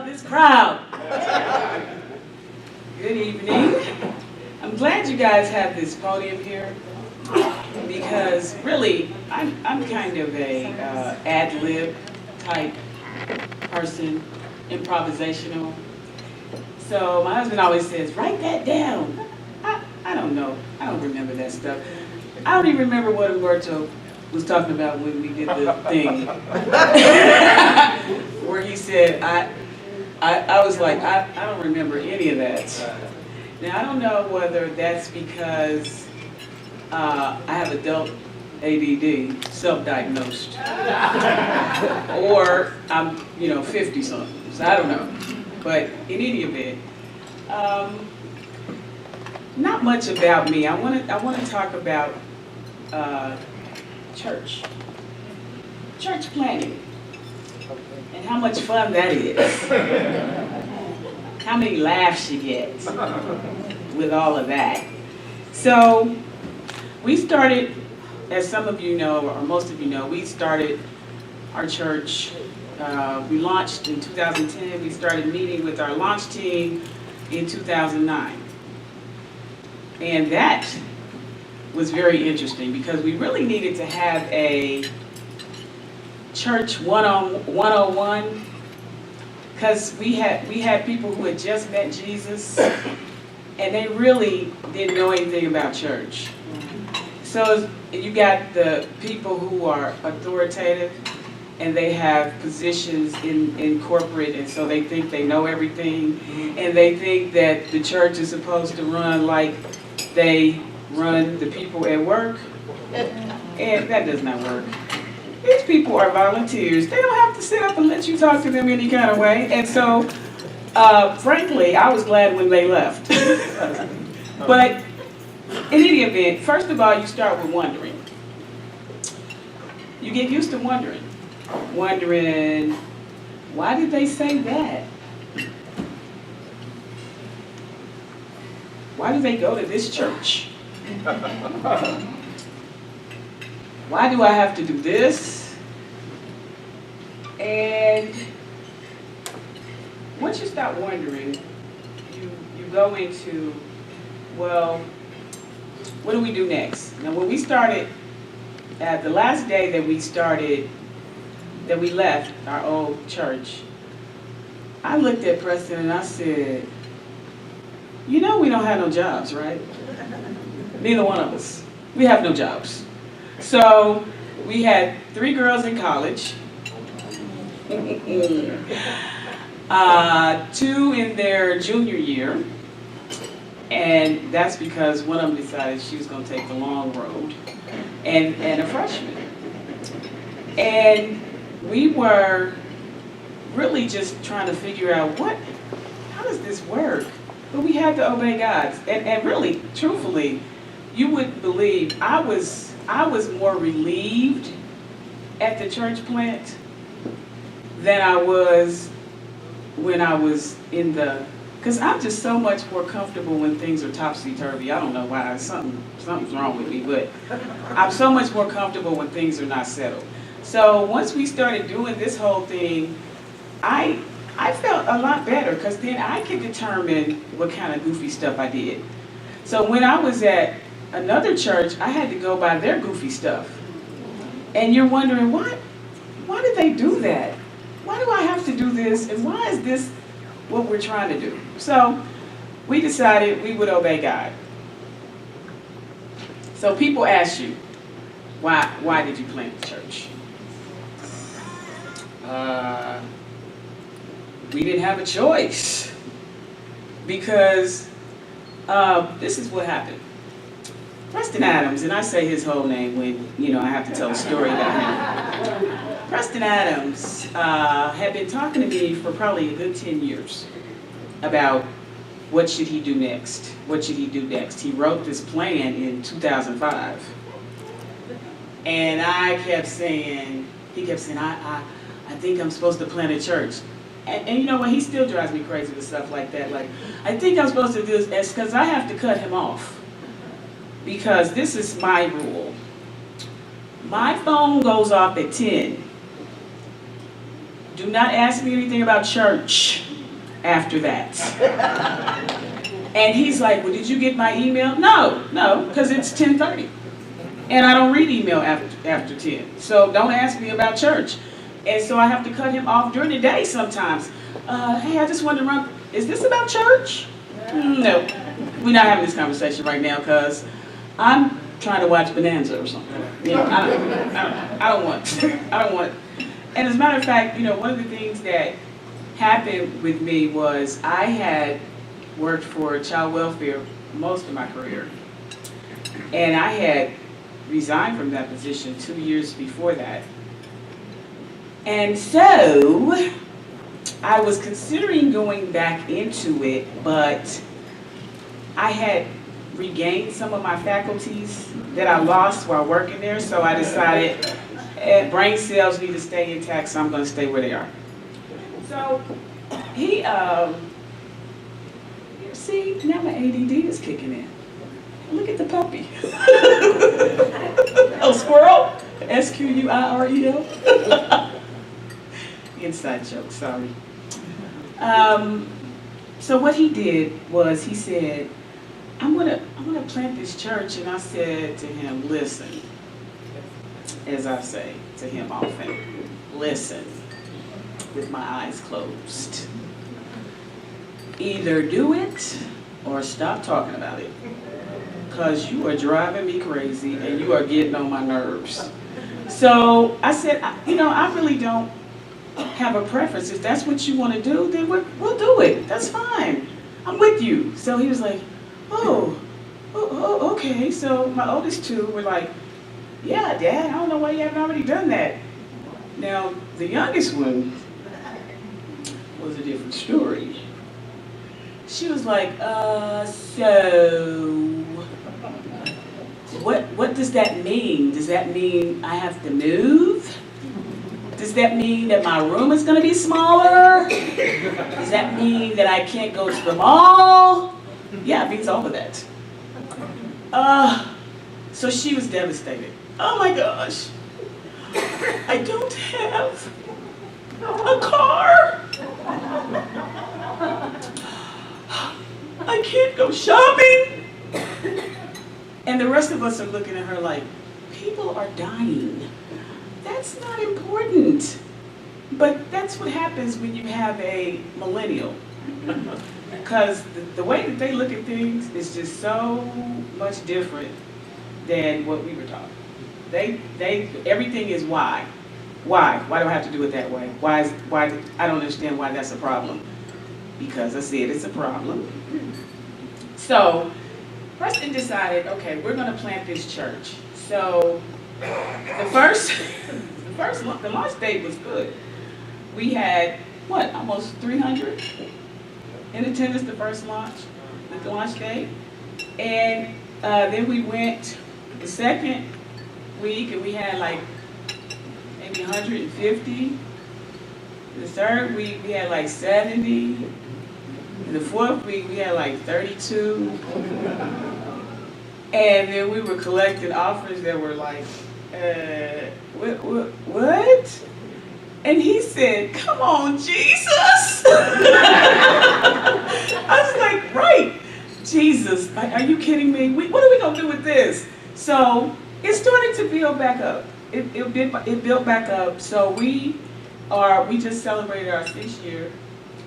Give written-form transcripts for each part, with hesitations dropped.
this crowd. Good evening. I'm glad you guys have this podium here because really I'm kind of a ad-lib type person, improvisational. So my husband always says, write that down. I don't know. I don't remember that stuff. I don't even remember what Umberto was talking about when we did the thing. Where he said, I was like, I don't remember any of that. Now, I don't know whether that's because I have adult ADD, self-diagnosed, or I'm, 50-something, so I don't know. But in any event, not much about me. I want to talk about church planning, and how much fun that is. How many laughs you get with all of that. So we started, as some of you know, or most of you know, we started our church. We launched in 2010. We started meeting with our launch team in 2009. And that was very interesting because we really needed to have a church 101, because we had people who had just met Jesus and they really didn't know anything about church. So you got the people who are authoritative and they have positions in corporate, and so they think they know everything, and they think that the church is supposed to run like they run the people at work, and that does not work. These people are volunteers. They don't have to sit up and let you talk to them any kind of way. And so, frankly, I was glad when they left. But in any event, first of all, you start with wondering. You get used to wondering. Wondering, why did they say that? Why do they go to this church? Why do I have to do this? And once you start wondering, you go into, well, what do we do next? Now, when we started, the last day that we left our old church, I looked at Preston and I said, we don't have no jobs, right? Neither one of us. We have no jobs. So we had 3 girls in college, 2 in their junior year, and that's because one of them decided she was going to take the long road, and a freshman. And we were really just trying to figure out how does this work? But we had to obey God. And really, truthfully, you wouldn't believe, I was more relieved at the church plant than I was when I was because I'm just so much more comfortable when things are topsy-turvy. I don't know why, something's wrong with me, but I'm so much more comfortable when things are not settled. So once we started doing this whole thing, I felt a lot better because then I could determine what kind of goofy stuff I did. So when I was at another church, I had to go by their goofy stuff. And you're wondering, why did they do that? Why do I have to do this? And why is this what we're trying to do? So we decided we would obey God. So people ask you, why did you plant the church? We didn't have a choice because this is what happened. Preston Adams, and I say his whole name when, I have to tell a story about him. Preston Adams had been talking to me for probably a good 10 years about what should he do next. What should he do next? He wrote this plan in 2005. And he kept saying, I think I'm supposed to plant a church. And you know what, he still drives me crazy with stuff like that. Like, I think I'm supposed to do this because I have to cut him off. Because this is my rule. My phone goes off at 10. Do not ask me anything about church. after that. And he's like, well, did you get my email? No, because it's 10:30. And I don't read email after 10. So don't ask me about church. And so I have to cut him off during the day sometimes. Hey, I just wanted to run, is this about church? No, we're not having this conversation right now because I'm trying to watch Bonanza or something. You know, I don't want. And as a matter of fact, one of the things that happened with me was I had worked for child welfare most of my career. And I had resigned from that position 2 years before that. And so I was considering going back into it, but I had regained some of my faculties that I lost while working there, so I decided brain cells need to stay intact, so I'm going to stay where they are. So he, see, now my ADD is kicking in. Look at the puppy. Oh, squirrel? S-Q-U-I-R-E-L? Inside joke, sorry. So what he did was he said, I'm gonna plant this church, and I said to him, listen, as I say to him often, listen, with my eyes closed. Either do it or stop talking about it, because you are driving me crazy and you are getting on my nerves. So I said, I really don't have a preference. If that's what you want to do, then we'll do it. That's fine. I'm with you. So he was like, oh, okay. So my oldest two were like, yeah, Dad, I don't know why you haven't already done that. Now, the youngest one was a different story. She was like, so what does that mean? Does that mean I have to move? Does that mean that my room is going to be smaller? Does that mean that I can't go to the mall? Yeah, it means all of that. So she was devastated. Oh my gosh, I don't have a car. I can't go shopping. And the rest of us are looking at her like, people are dying. That's not important. But that's what happens when you have a millennial. Because the way that they look at things is just so much different than what we were taught. Everything is why. Why? Why do I have to do it that way? Why? I don't understand why that's a problem. Because I said it's a problem. So, Preston decided, okay, we're going to plant this church. So, the launch date was good. We had, almost 300 in attendance the first launch day. And then we went the second week and we had like maybe 150. The third week we had like 70. In the fourth week we had like 32. And then we were collecting offers that were like, what? And he said, come on, Jesus. I was like, right, Jesus, are you kidding me? What are we gonna do with this? So it started to build back up. It built back up. So we just celebrated our 6th year,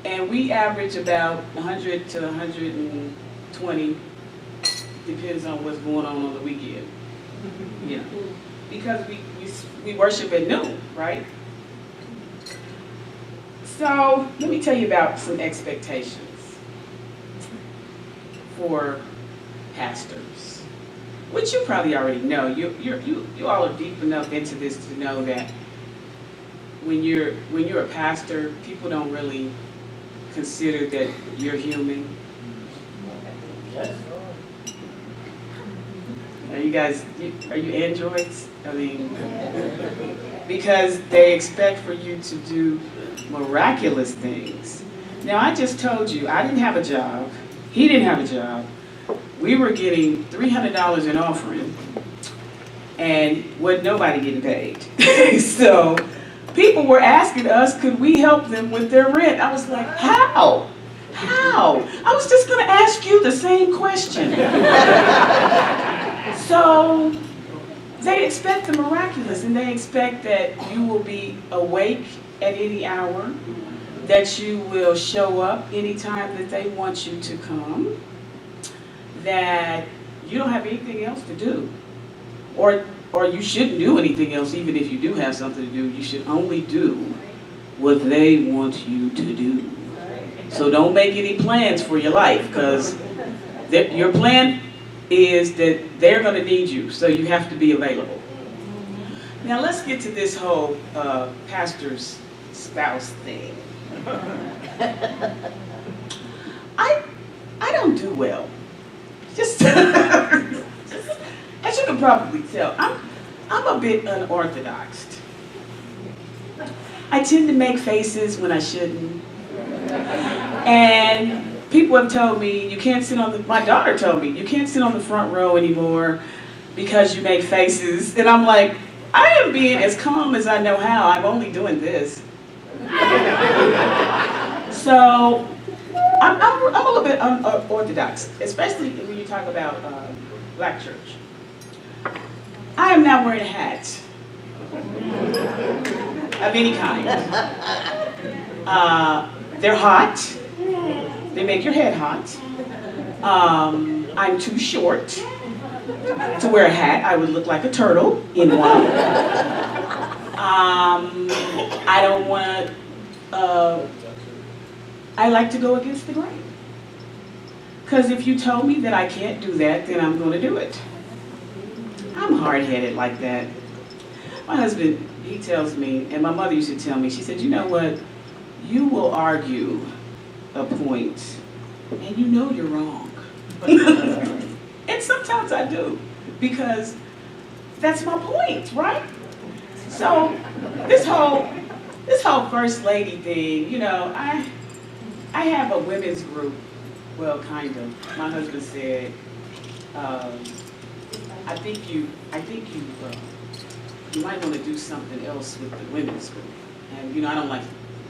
and we average about 100 to 120, depends on what's going on the weekend. Yeah, because we worship at noon, right? So let me tell you about some expectations for pastors, which you probably already know. You all are deep enough into this to know that when you're a pastor, people don't really consider that you're human. Are you guys? Are you androids? I mean, because they expect for you to do miraculous things. Now, I just told you, I didn't have a job. He didn't have a job. We were getting $300 in offering, and wasn't nobody getting paid. So people were asking us, could we help them with their rent? I was like, how? How? I was just going to ask you the same question. So they expect the miraculous, and they expect that you will be awake at any hour, that you will show up anytime that they want you to come, that you don't have anything else to do, or you shouldn't do anything else. Even if you do have something to do, you should only do what they want you to do. So don't make any plans for your life, because your plan is that they're going to need you, so you have to be available. Now let's get to this whole pastor's spouse thing. I don't do well. Just as you can probably tell, I'm a bit unorthodox. I tend to make faces when I shouldn't. And people have told me, you can't sit on my daughter told me, you can't sit on the front row anymore because you make faces. And I'm like, I am being as calm as I know how. I'm only doing this. So I'm a little bit unorthodox, especially when you talk about black church. I am not wearing a hat of any kind. They're hot. They make your head hot. I'm too short to wear a hat. I would look like a turtle in one. I don't want to, I like to go against the grain. Because if you told me that I can't do that, then I'm going to do it. I'm hard-headed like that. My husband, he tells me, and my mother used to tell me, she said, you know what? You will argue a point, and you know you're wrong. And sometimes I do, because that's my point, right? So this whole first lady thing, you know, I have a women's group. Well, kind of. My husband said, I think you might want to do something else with the women's group. And you know, I don't like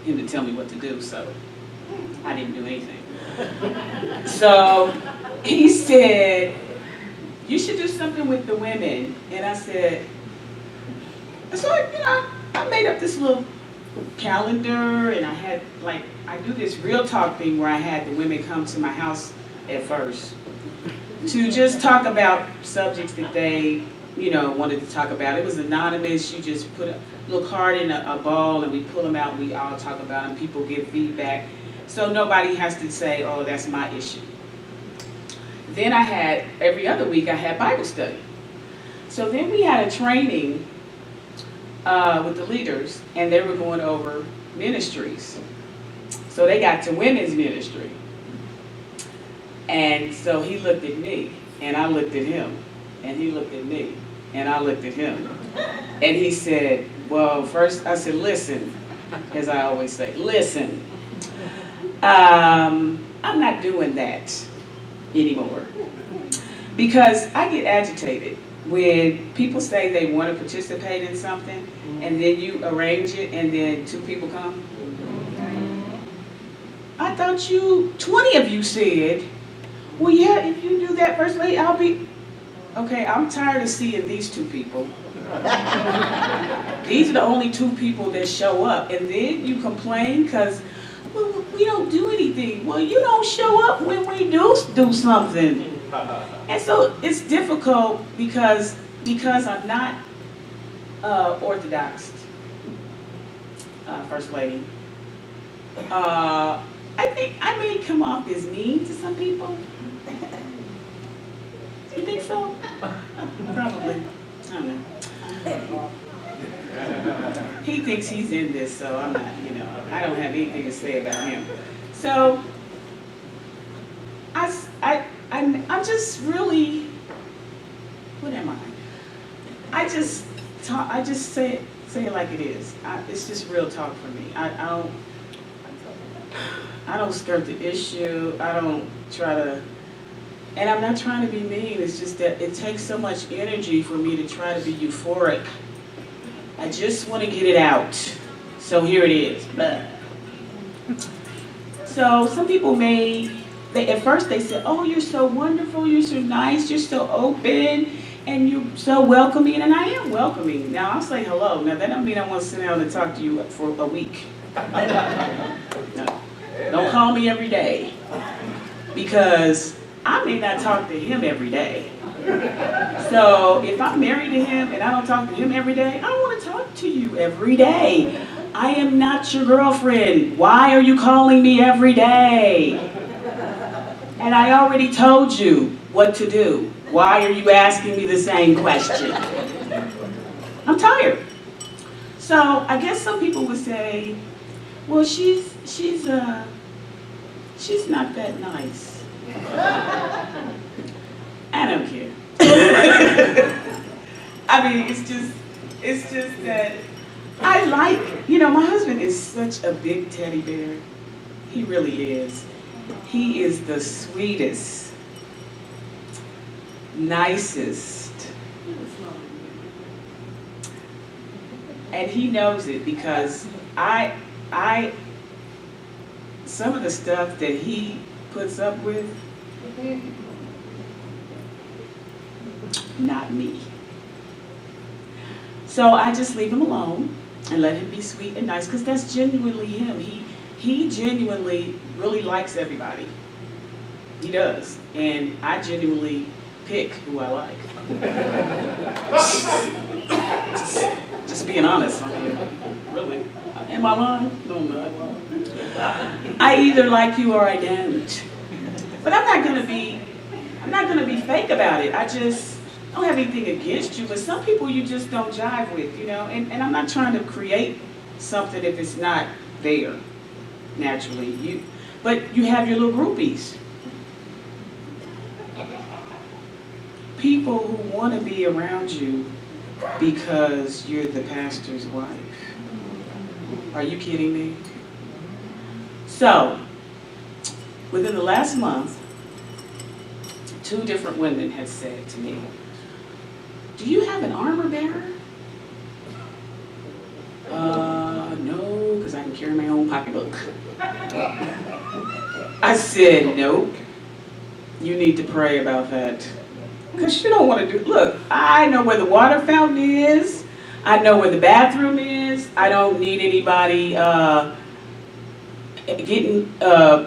him to tell me what to do, so I didn't do anything. So he said, you should do something with the women. And I said, so you know, I made up this little calendar, and I had I do this real talk thing where I had the women come to my house at first to just talk about subjects that they, you know, wanted to talk about. It was anonymous. You just put a little card in a ball, and we pull them out. We all talk about them. People give feedback, so nobody has to say, "Oh, that's my issue." Then I had every other week I had Bible study. So then we had a training with the leaders, and they were going over ministries. So they got to women's ministry. And so he looked at me, and I looked at him, and he looked at me, and I looked at him. And he said, well, first I said, listen, as I always say, listen, I'm not doing that anymore. Because I get agitated when people say they want to participate in something, and then you arrange it, and then 2 people come. I thought 20 of you said, well, yeah, if you do that, First Lady, I'll be... Okay, I'm tired of seeing these 2 people. These are the only 2 people that show up, and then you complain because, well, we don't do anything. Well, you don't show up when we do something. And so it's difficult because I'm not Orthodox, First Lady. I think I may come off as mean to some people. Do you think so? Probably. I don't know. He thinks he's in this, so I'm not, you know, I don't have anything to say about him. So I'm just really, what am I? I just say it like it is. It's just real talk for me. I don't skirt the issue. I don't try to, and I'm not trying to be mean. It's just that it takes so much energy for me to try to be euphoric. I just want to get it out. So here it is. So some people at first they said, oh, you're so wonderful, you're so nice, you're so open, and you're so welcoming, and I am welcoming. Now I'll say hello. Now that don't mean I want to sit down and talk to you for a week. No. Don't call me every day, because I may not talk to him every day. So if I'm married to him and I don't talk to him every day, I don't want to talk to you every day. I am not your girlfriend. Why are you calling me every day? And I already told you what to do. Why are you asking me the same question? I'm tired. So I guess some people would say, well, she's not that nice. I don't care. I mean, it's just that I like, my husband is such a big teddy bear. He really is. He is the sweetest, nicest. And he knows it, because some of the stuff that he puts up with, not me. So I just leave him alone and let him be sweet and nice, because that's genuinely him. He genuinely really likes everybody. He does. And I genuinely pick who I like. just being honest. I mean, really. Am I lying? No, I'm not. I either like you or I don't. But I'm not gonna be fake about it. I don't have anything against you, but some people you just don't jive with, and I'm not trying to create something if it's not there naturally. But you have your little groupies. People who want to be around you because you're the pastor's wife. Are you kidding me? So, within the last month, 2 different women had said to me, do you have an armor bearer? No, because I can carry my own pocketbook. I said, nope. You need to pray about that. Because you don't want to look, I know where the water fountain is. I know where the bathroom is. I don't need anybody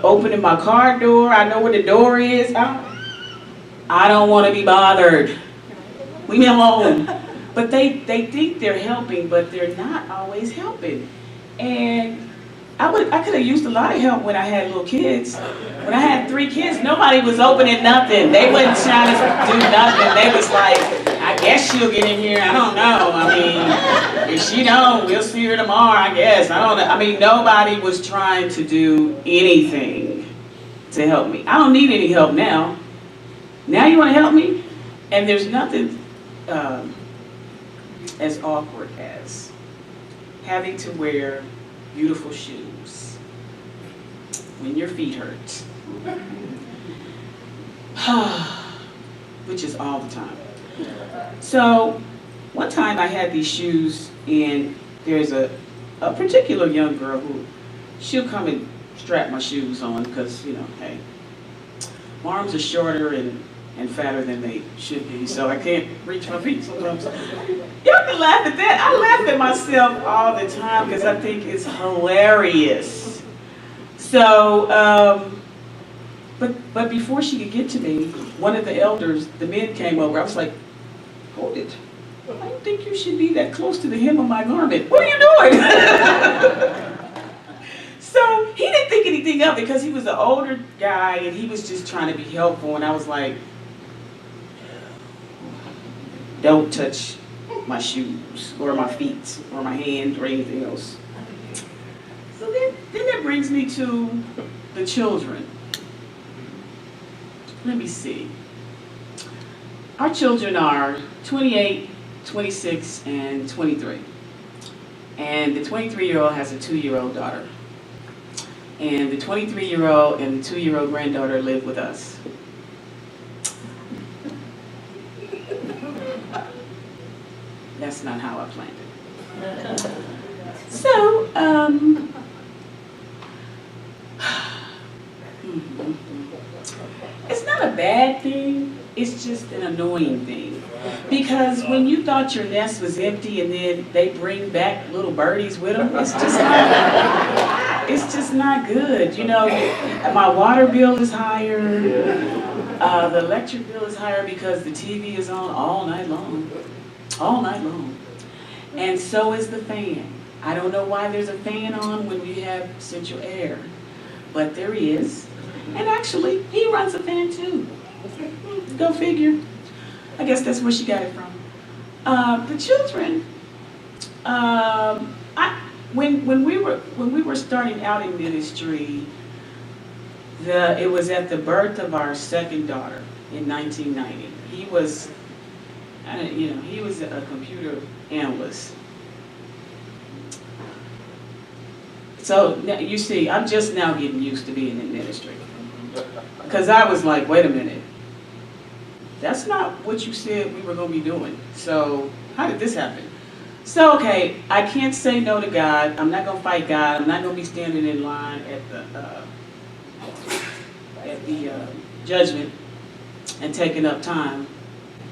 opening my car door. I know where the door is. I don't want to be bothered. Leave me alone. But they think they're helping, but they're not always helping. And I could have used a lot of help when I had little kids. When I had 3 kids, nobody was opening nothing. They wasn't trying to do nothing. They was like, I guess she'll get in here. I don't know. I mean, if she don't, we'll see her tomorrow, I guess. I don't know. I mean, nobody was trying to do anything to help me. I don't need any help now. Now you want to help me? And there's nothing as awkward as having to wear beautiful shoes when your feet hurt. Which is all the time. So one time I had these shoes, and there's a particular young girl who she'll come and strap my shoes on because, hey, my arms are shorter and fatter than they should be, so I can't reach my feet sometimes. Y'all can laugh at that. I laugh at myself all the time because I think it's hilarious. So, but before she could get to me, one of the elders, the men came over. I was like, hold it. I don't think you should be that close to the hem of my garment. What are you doing? So he didn't think anything of it because he was an older guy and he was just trying to be helpful. And I was like, don't touch my shoes or my feet or my hand or anything else. So then that brings me to the children. Let me see. Our children are 28, 26, and 23. And the 23-year-old has a 2-year-old daughter. And the 23-year-old and the 2-year-old granddaughter live with us. That's not how I planned it. So, is just an annoying thing. Because when you thought your nest was empty and then they bring back little birdies with them, it's just not good. You know, my water bill is higher, the electric bill is higher because the TV is on all night long. All night long. And so is the fan. I don't know why there's a fan on when we have central air, but there is. And actually, he runs a fan too. Go figure. I guess that's where she got it from. The children, when we were starting out in ministry, it was at the birth of our second daughter in 1990. He was, he was a computer analyst. So you see, I'm just now getting used to being in ministry. Because I was like, wait a minute. That's not what you said we were going to be doing. So how did this happen? So, okay, I can't say no to God. I'm not going to fight God. I'm not going to be standing in line at the judgment and taking up time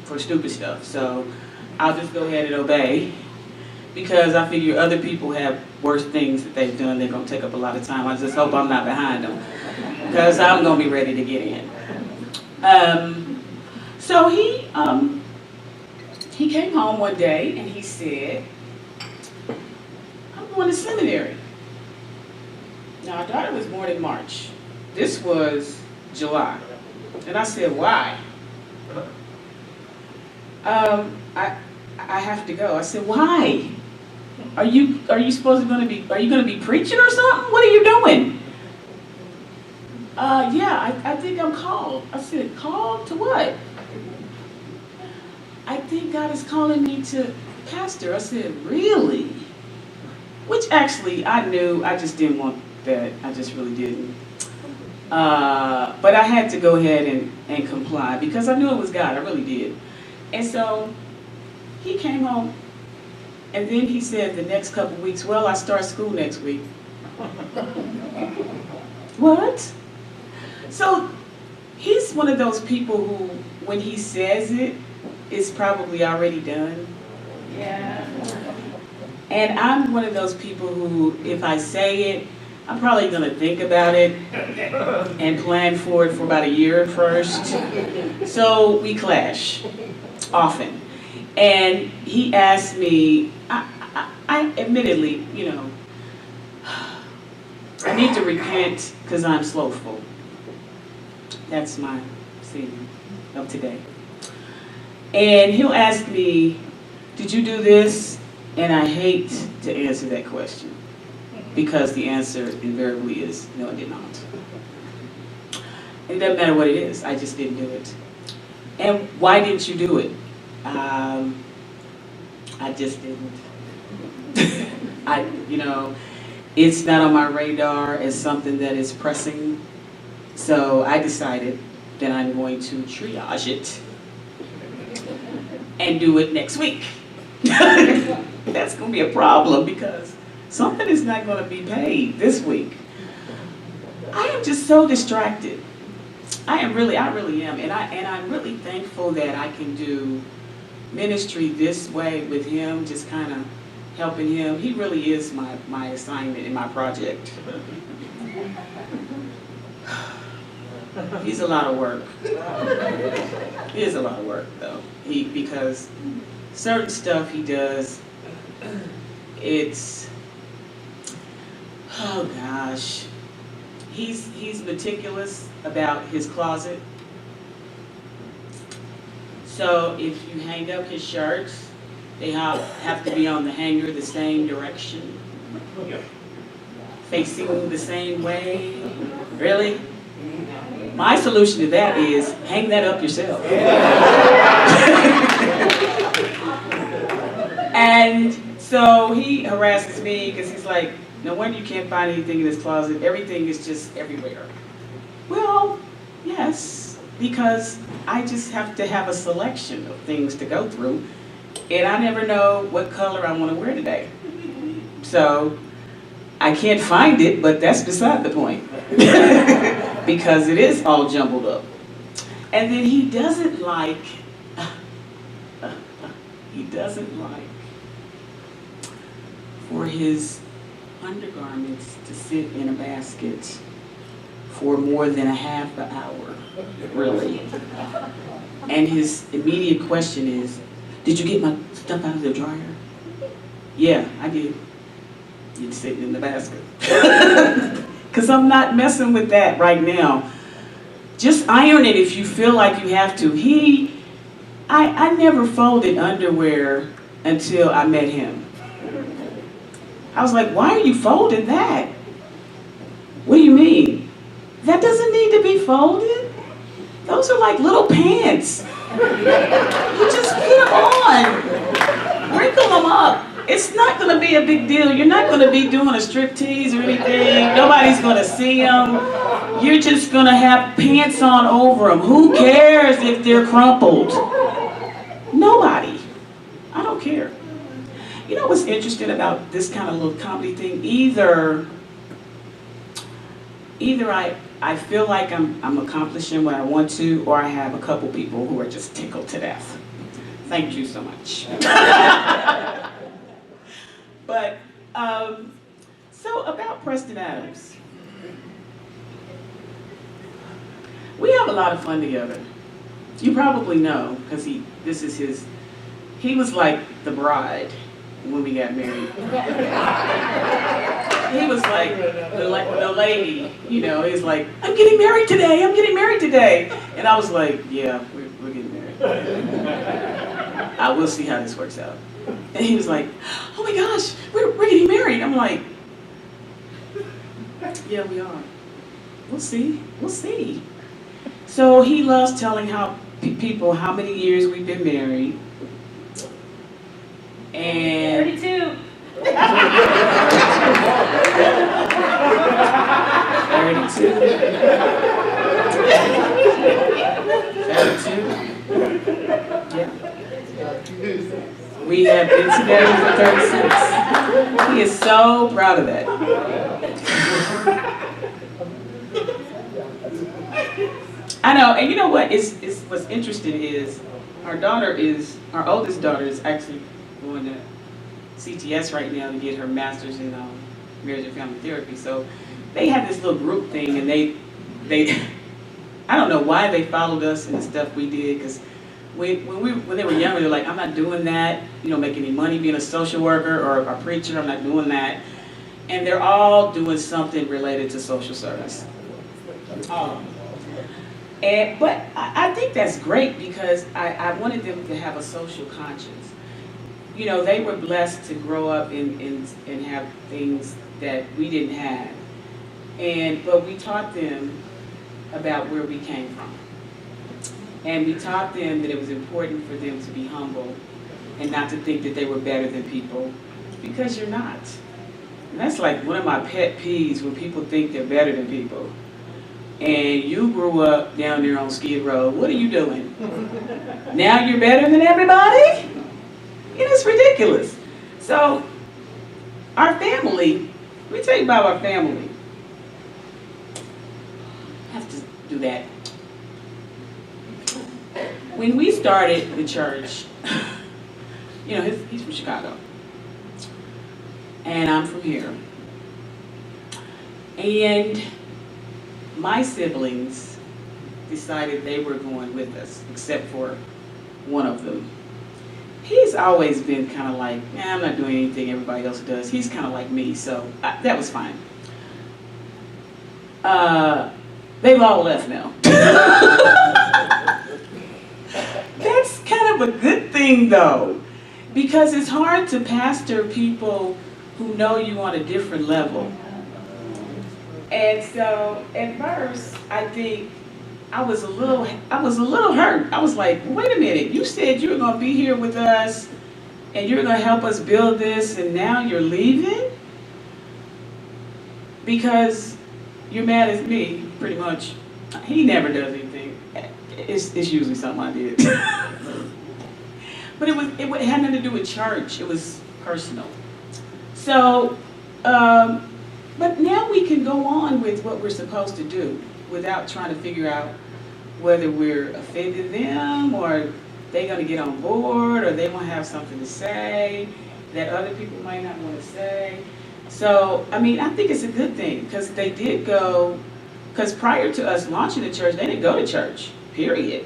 for stupid stuff. So I'll just go ahead and obey, because I figure other people have worse things that they've done. They're going to take up a lot of time. I just hope I'm not behind them, because I'm going to be ready to get in. So he came home one day and he said, I'm going to seminary. Now, our daughter was born in March. This was July. And I said, why? I have to go. I said, why? Are you supposed to are you going to be preaching or something? What are you doing? Yeah, I think I'm called. I said, called to what? I think God is calling me to pastor. I said, really? Which actually I knew, I just didn't want that. I just really didn't. But I had to go ahead and comply, because I knew it was God. I really did. And so he came home, and then he said the next couple of weeks, well, I start school next week. What? So he's one of those people who, when he says it, it's probably already done. Yeah. And I'm one of those people who, if I say it, I'm probably going to think about it and plan for it for about a year first. So we clash often. And he asked me, I admittedly, I need to repent because I'm slothful. That's my theme of today. And he'll ask me, did you do this? And I hate to answer that question, because the answer invariably is, no, I did not. It doesn't matter what it is, I just didn't do it. And why didn't you do it? I just didn't. It's not on my radar as something that is pressing. So I decided that I'm going to triage it and do it next week. That's going to be a problem, because something is not going to be paid this week. I am just so distracted. I really am. And I'm really thankful that I can do ministry this way with him, just kind of helping him. He really is my assignment and my project. He's a lot of work. He is a lot of work, though. Because certain stuff he does, it's, oh gosh. He's meticulous about his closet. So if you hang up his shirts, they have to be on the hanger the same direction, facing the same way. Really? My solution to that is hang that up yourself. And so he harasses me because he's like, no wonder you can't find anything in this closet. Everything is just everywhere. Well, yes, because I just have to have a selection of things to go through, and I never know what color I want to wear today. So I can't find it, but that's beside the point. Because it is all jumbled up. And then he doesn't like, he doesn't like for his undergarments to sit in a basket for more than a half an hour, really. And his immediate question is, did you get my stuff out of the dryer? Yeah, I did. It's sitting in the basket. Because I'm not messing with that right now. Just iron it if you feel like you have to. I never folded underwear until I met him. I was like, why are you folding that? What do you mean? That doesn't need to be folded. Those are like little pants. You just put them on, wrinkle them up. It's not going to be a big deal. You're not going to be doing a striptease or anything. Nobody's going to see them. You're just going to have pants on over them. Who cares if they're crumpled? Nobody. I don't care. You know what's interesting about this kind of little comedy thing? Either I feel like I'm accomplishing what I want to, or I have a couple people who are just tickled to death. Thank you so much. But, so about Preston Adams. We have a lot of fun together. You probably know, because he was like the bride when we got married. He was like the lady, you know, he's like, I'm getting married today, I'm getting married today. And I was like, yeah, we're getting married. I will see how this works out. And he was like, oh my gosh, we're getting married. I'm like, yeah, we are. We'll see, we'll see. So he loves telling people how many years we've been married. And 32. 32. Yeah. We have been together for 36. He is so proud of that. I know, and you know what? What's interesting is our oldest daughter is actually going to CTS right now to get her master's in marriage and family therapy. So they had this little group thing, and they I don't know why they followed us and the stuff we did, because when they were younger, they're like, I'm not doing that, you know, make any money being a social worker or a preacher, I'm not doing that. And they're all doing something related to social service. But I think that's great, because I wanted them to have a social conscience. You know, they were blessed to grow up and have things that we didn't have. But we taught them about where we came from. And we taught them that it was important for them to be humble and not to think that they were better than people, because you're not. And that's like one of my pet peeves, when people think they're better than people. And you grew up down there on Skid Row. What are you doing? Now you're better than everybody? You know, it's ridiculous. So, our family, let me tell you about our family. I have to do that. When we started the church, you know, he's from Chicago. And I'm from here. And my siblings decided they were going with us, except for one of them. He's always been kind of like, I'm not doing anything everybody else does. He's kind of like me, so that was fine. They've all left now. That's kind of a good thing, though, because it's hard to pastor people who know you on a different level. And so, at first, I think I was a little hurt. I was like, wait a minute, you said you were going to be here with us, and you're going to help us build this, and now you're leaving? Because you're mad at me, pretty much. He never does anything. It's usually something I did. But it had nothing to do with church. It was personal. So, but now we can go on with what we're supposed to do without trying to figure out whether we're offending them or they're going to get on board or they want to have something to say that other people might not want to say. So, I mean, I think it's a good thing because they did go, because prior to us launching the church, they didn't go to church, period.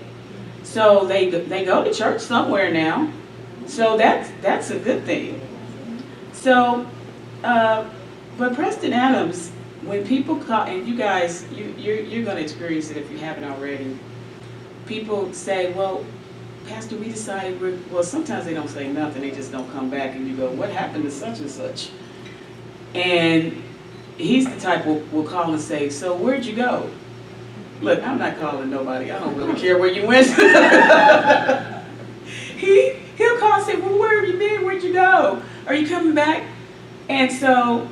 So they go to church somewhere now. So that's a good thing. So, but Preston Adams, when people call, and you guys, you're going to experience it if you haven't already. People say, well, Pastor, we decided well, sometimes they don't say nothing, they just don't come back, and you go, what happened to such and such? And he's the type will call and say, so where'd you go? Look, I'm not calling nobody, I don't really care where you went. He'll call and say, well, where have you been, where'd you go? Are you coming back? And so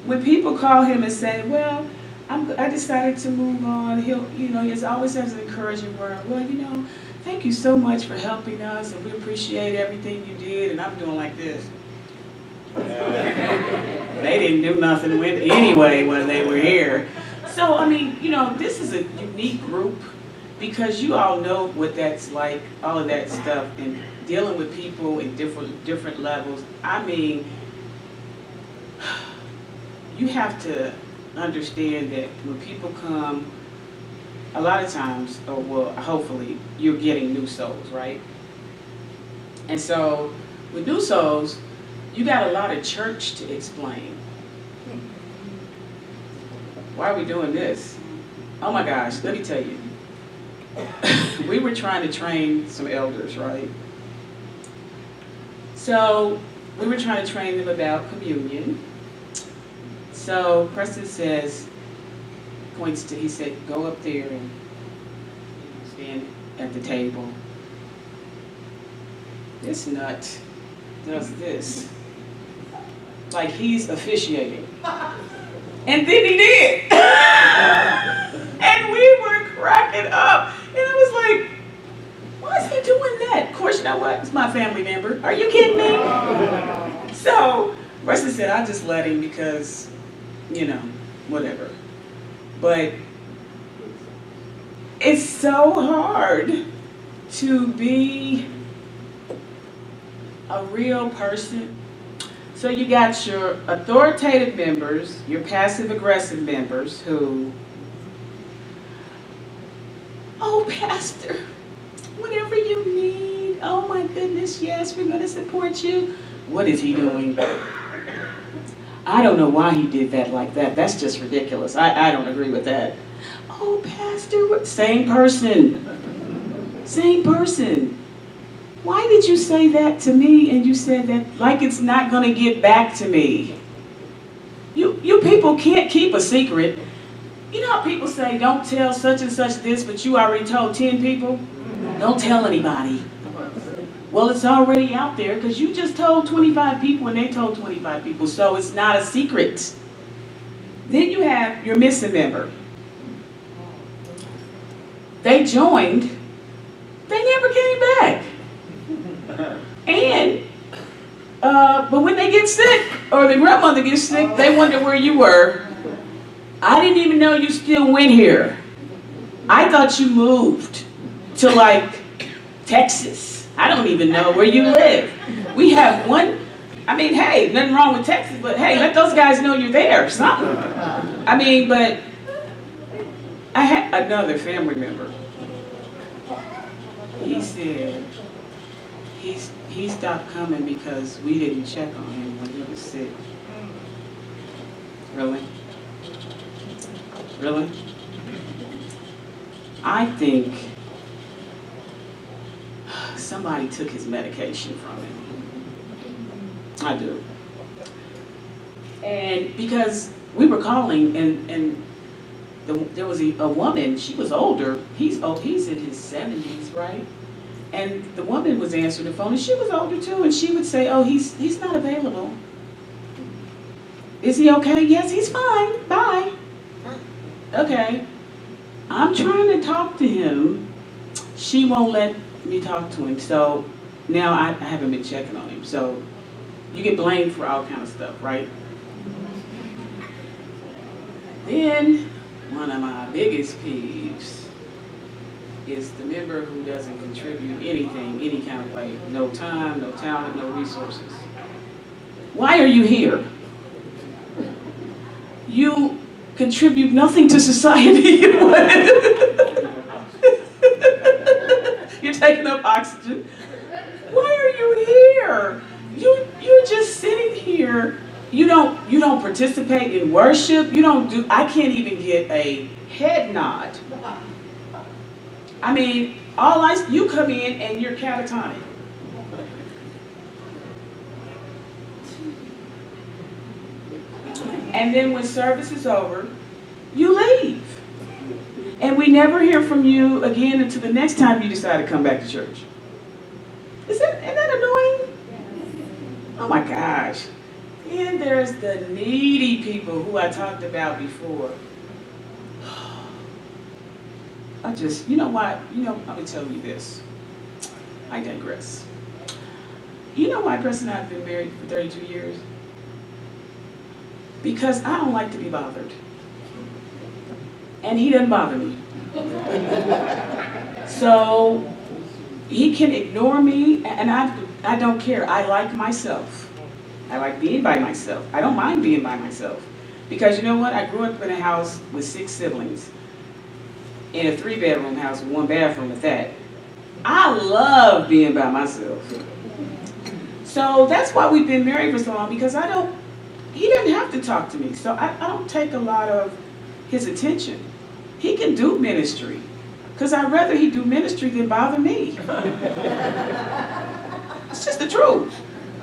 when people call him and say, well, I decided to move on, he always has an encouraging word. Well, thank you so much for helping us, and we appreciate everything you did. And I'm doing like this. They didn't do nothing with anyway when they were here. So, I mean, this is a unique group because you all know what that's like, all of that stuff, and dealing with people in different levels. I mean, you have to understand that when people come, a lot of times, or well, hopefully, you're getting new souls, right? And so, with new souls, you got a lot of church to explain. Why are we doing this? Oh my gosh, let me tell you. We were trying to train some elders, right? So, we were trying to train them about communion. So, Preston he said, go up there and stand at the table. This nut does this. Like he's officiating. And then he did. And we were cracking up. And I was like, why is he doing that? Of course, you know what? It's my family member. Are you kidding me? So, Preston said, I just let him because, whatever. But it's so hard to be a real person. So you got your authoritative members, your passive-aggressive members who, oh, Pastor, whatever you need, oh my goodness, yes, we're going to support you. What is he doing? I don't know why he did that like that. That's just ridiculous. I don't agree with that. Oh, Pastor, same person. Same person. Why did you say that to me and you said that like it's not going to get back to me? You people can't keep a secret. You know how people say, don't tell such and such this, but you already told 10 people? Don't tell anybody. Well, it's already out there because you just told 25 people and they told 25 people, so it's not a secret. Then you have your missing member. They joined, they never came back. And, but when they get sick, or the grandmother gets sick, they wonder where you were. I didn't even know you still went here. I thought you moved to like Texas. I don't even know where you live. We have one, I mean, hey, nothing wrong with Texas, but hey, let those guys know you're there, something. I mean, but I had another family member. He said he stopped coming because we didn't check on him when he was sick. Really? Really? I think somebody took his medication from him. I do. And because we were calling and there was a woman, she was older, he's in his 70s, right? And the woman was answering the phone and she was older too, and she would say, oh, he's not available. Is he okay? Yes, he's fine, bye. Okay. I'm trying to talk to him. She won't let me talk to him. So now I haven't been checking on him. So you get blamed for all kind of stuff, right? Then one of my biggest peeves, is the member who doesn't contribute anything, any kind of way. No time, no talent, no resources. Why are you here? You contribute nothing to society. You're taking up oxygen. Why are you here? You're just sitting here. You don't participate in worship. You don't do. I can't even get a head nod. I mean, you come in and you're catatonic. And then when service is over, you leave. And we never hear from you again until the next time you decide to come back to church. Isn't that annoying? Oh my gosh. And there's the needy people who I talked about before. You know what? I'm going to tell you this. I digress. You know why Chris and I have been married for 32 years? Because I don't like to be bothered. And he doesn't bother me. So he can ignore me, and I don't care. I like myself. I like being by myself. I don't mind being by myself. Because you know what? I grew up in a house with 6 siblings. In a 3-bedroom house with 1 bathroom at that. I love being by myself. So that's why we've been married for so long, because he doesn't have to talk to me. So I don't take a lot of his attention. He can do ministry, because I'd rather he do ministry than bother me. It's just the truth.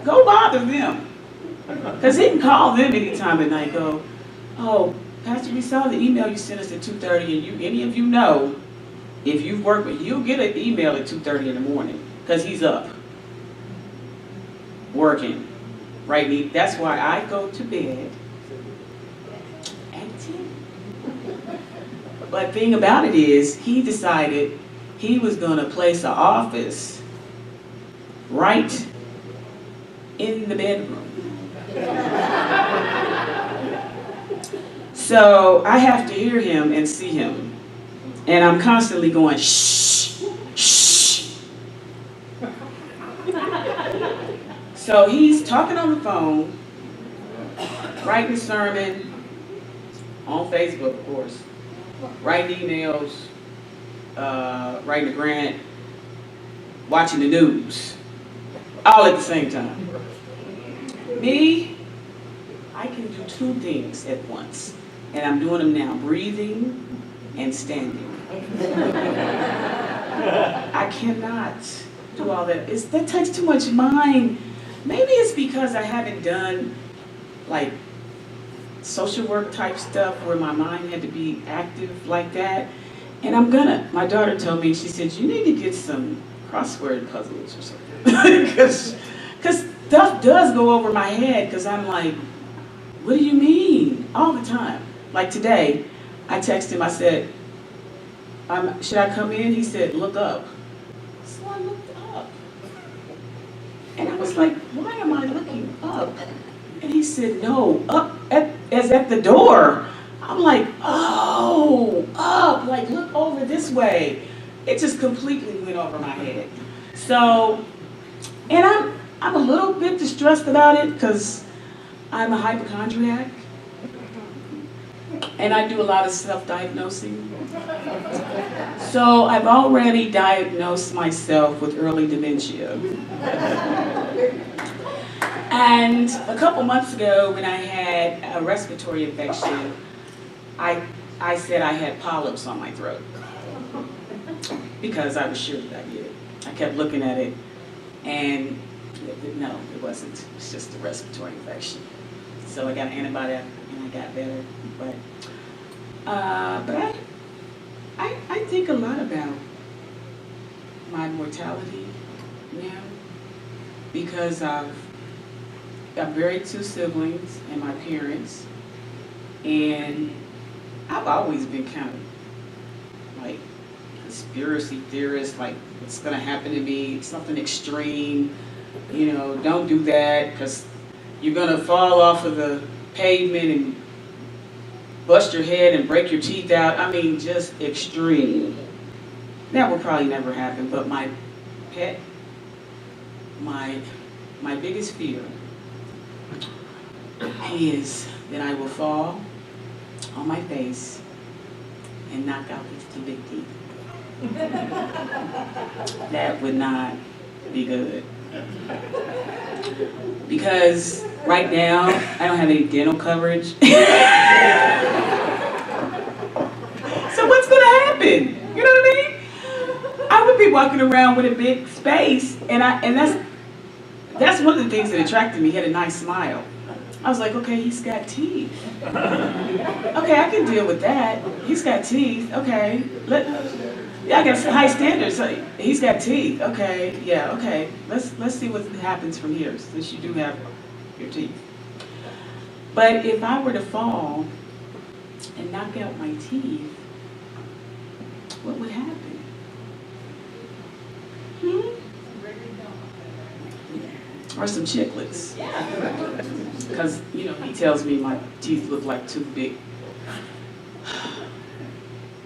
Go bother them. Because he can call them anytime at night, go, oh, Pastor, we saw the email you sent us at 2:30, and any of you know, if you've worked with, you'll get an email at 2:30 in the morning, because he's up, working, right? That's why I go to bed at 10. But the thing about it is, he decided he was going to place an office right in the bedroom. So I have to hear him and see him. And I'm constantly going, shh, shh. So he's talking on the phone, writing a sermon, on Facebook, of course, writing emails, writing a grant, watching the news, all at the same time. Me, I can do 2 things at once. And I'm doing them now, breathing and standing. I cannot do all that. That takes too much mind. Maybe it's because I haven't done like social work type stuff where my mind had to be active like that. And my daughter told me, she said, you need to get some crossword puzzles or something. Because stuff does go over my head, because I'm like, what do you mean? All the time. Like today, I texted him, I said, should I come in? He said, look up. So I looked up. And I was like, why am I looking up? And he said, no, up as at the door. I'm like, oh, up, like look over this way. It just completely went over my head. So, and I'm a little bit distressed about it, because I'm a hypochondriac. And I do a lot of self-diagnosing. So I've already diagnosed myself with early dementia. And a couple months ago, when I had a respiratory infection, I said I had polyps on my throat, because I was sure that I did. I kept looking at it, and no, it wasn't. It's just a respiratory infection. So I got an antibiotic, and I got better. But I think a lot about my mortality now, because I've buried 2 siblings and my parents, and I've always been kind of like conspiracy theorist, like what's going to happen to me, something extreme, don't do that, because you're going to fall off of the pavement and bust your head and break your teeth out. I mean, just extreme. that will probably never happen, but my pet, my biggest fear is that I will fall on my face and knock out these two big teeth. That would not be good. Because right now, I don't have any dental coverage. So what's gonna happen? You know what I mean? I would be walking around with a big space, and that's one of the things that attracted me. He had a nice smile. I was like, okay, he's got teeth. Okay, I can deal with that. He's got teeth. Okay, yeah, I got some high standards. So he's got teeth. Okay, yeah, okay. Let's see what happens from here, since you do have your teeth. But if I were to fall and knock out my teeth, what would happen? Or some chiclets. Because, you know, he tells me my teeth look like two big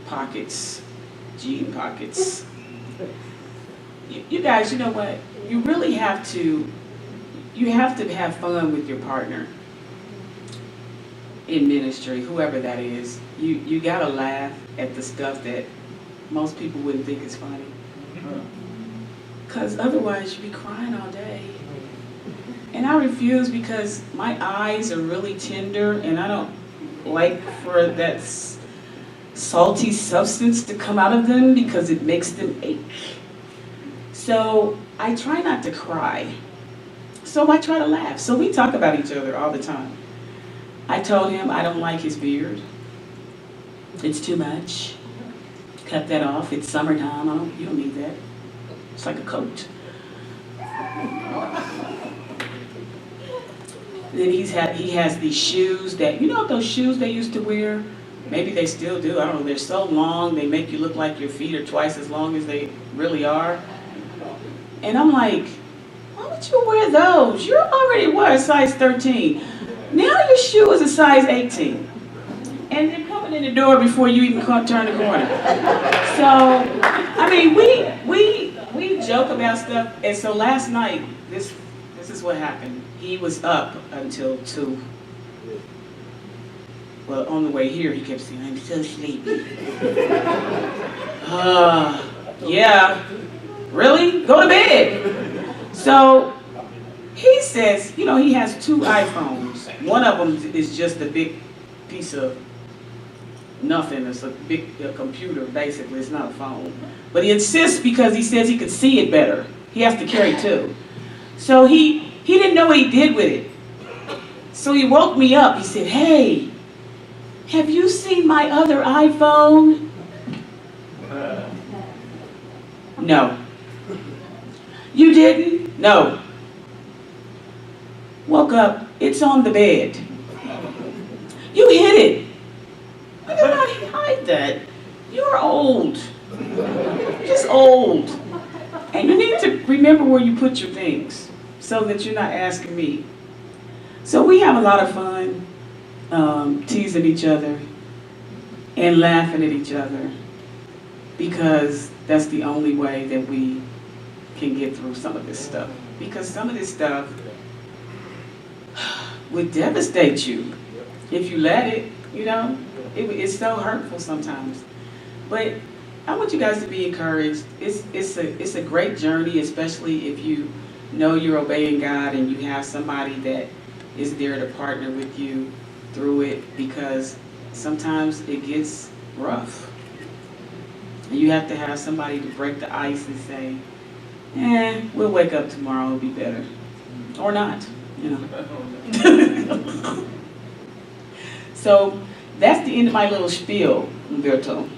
pockets, jean pockets. You guys, you know what? You really have to have fun with your partner in ministry, whoever that is. You gotta laugh at the stuff that most people wouldn't think is funny. Because otherwise you'd be crying all day. And I refuse because my eyes are really tender and I don't like for that salty substance to come out of them because it makes them ache. So I try not to cry. So I try to laugh. So we talk about each other all the time. I told him I don't like his beard. It's too much. Cut that off. It's summertime. You don't need that. It's like a coat. Then he has these shoes that, you know those shoes they used to wear? Maybe they still do. I don't know. They're so long, they make you look like your feet are twice as long as they really are. And I'm like, why would you wear those? You already were a size 13. Now your shoe is a size 18. And they're coming in the door before you even turn the corner. So, I mean, we joke about stuff. And so last night, this is what happened. He was up until 2. Well, on the way here, he kept saying, I'm so sleepy. Yeah, really? Go to bed. So he says, you know, he has 2 iPhones. One of them is just a big piece of nothing. It's a big computer, basically. It's not a phone. But he insists because he says he could see it better. He has to carry 2. So he didn't know what he did with it. So he woke me up. He said, hey, have you seen my other iPhone? No. You didn't? No. Woke up, it's on the bed. You hid it. I did not hide that. You're old. Just old. And you need to remember where you put your things so that you're not asking me. So we have a lot of fun teasing each other and laughing at each other because that's the only way that we can get through some of this stuff. Because some of this stuff would devastate you if you let it, you know. It's so hurtful sometimes. But I want you guys to be encouraged. It's a great journey, especially if you know you're obeying God and you have somebody that is there to partner with you through it, because sometimes it gets rough. And you have to have somebody to break the ice and say, we'll wake up tomorrow, it'll be better. Or not, you know. So that's the end of my little spiel, Umberto.